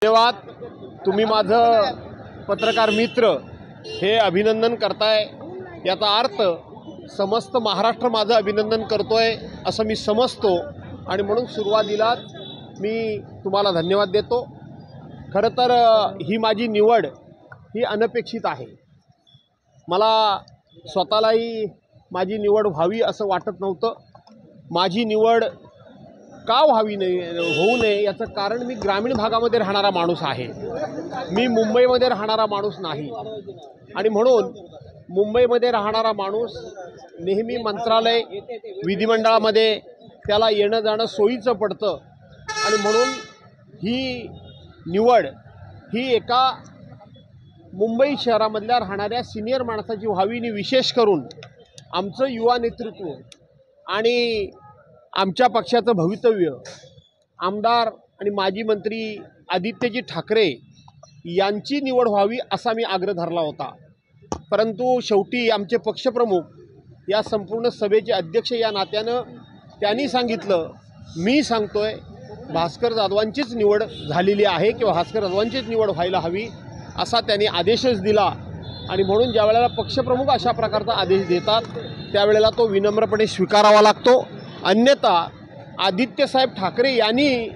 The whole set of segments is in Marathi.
धन्यवाद। तुम्ही माझं पत्रकार मित्र हे अभिनंदन करताय, याचा अर्थ समस्त महाराष्ट्र माझं अभिनंदन करतोय असं मी समजतो आणि म्हणून सुरुवातीलाच मी तुम्हाला धन्यवाद देतो। खरं तर ही माझी निवड ही अनपेक्षित आहे। मला स्वतःलाही माझी निवड व्हावी असं वाटत नव्हतं। माझी निवड का होऊ नये याचं कारण मी ग्रामीण भागामध्ये राहणारा माणूस आहे, मी मुंबईमध्ये राहणारा माणूस नाही। आणि म्हणून मुंबईमध्ये राहणारा माणूस नेहमी मंत्रालय विधिमंडळामध्ये त्याला येणं जाणं सोयीचं पडतं आणि म्हणून ही निवड ही एका मुंबई शहरामधल्या राहणाऱ्या सिनियर माणसाची व्हावी आणि विशेष करून आमचं युवा नेतृत्व आणि आमच्या पक्षाचं भवितव्य आमदार आणि माजी मंत्री आदित्यजी ठाकरे यांची निवड व्हावी असा मी आग्रह धरला होता। परंतु शेवटी आमचे पक्षप्रमुख या संपूर्ण सभेचे अध्यक्ष या नात्यानं त्यांनी सांगितलं, मी सांगतोय भास्कर जाधवांचीच निवड झालेली आहे किंवा भास्कर जाधवांचीच निवड व्हायला हवी असा त्यांनी आदेशच दिला। आणि म्हणून ज्या वेळेला पक्षप्रमुख अशा प्रकारचा आदेश देतात त्यावेळेला तो विनम्रपणे स्वीकारावा लागतो। अन्यथा आदित्यसाहेब ठाकरे यांनी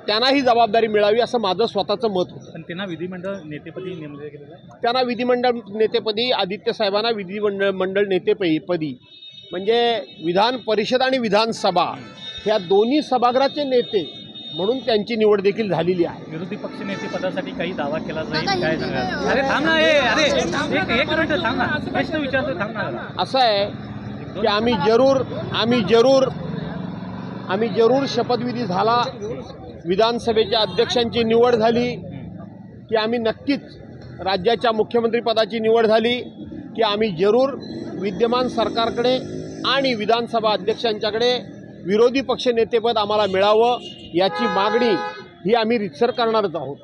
त्यांना ही जबाबदारी मिळावी असं माझं स्वतःचं मत होतं। पण त्यांना विधिमंडळ नेतेपदी नेमलं गेलेलं आहे। त्यांना विधिमंडळ नेतेपदी आदित्यसाहेबांना विधिमंडळ नेतेपदी म्हणजे विधान परिषद आणि विधानसभा ह्या दोन्ही सभागृहाचे नेते म्हणून त्यांची निवड देखील झालेली आहे। विरोधी पक्ष नेते पदासाठी काही दावा केला जाईल काय सांगा? अरे थांब ना, अरे एक मिनिट थांब ना, प्रश्न विचारतो, थांब ना। असं आहे की आम्ही जरूर शपथविधी झाला, विधानसभेच्या अध्यक्षांची निवड झाली की आम्ही नक्कीच राज्याच्या मुख्यमंत्रीपदाची निवड झाली की आम्ही जरूर विद्यमान सरकारकडे आणि विधानसभा अध्यक्षांच्याकडे विरोधी पक्ष नेतेपद आम्हाला मिळावं याची मागणी ही आम्ही रितसर करणारच आहोत।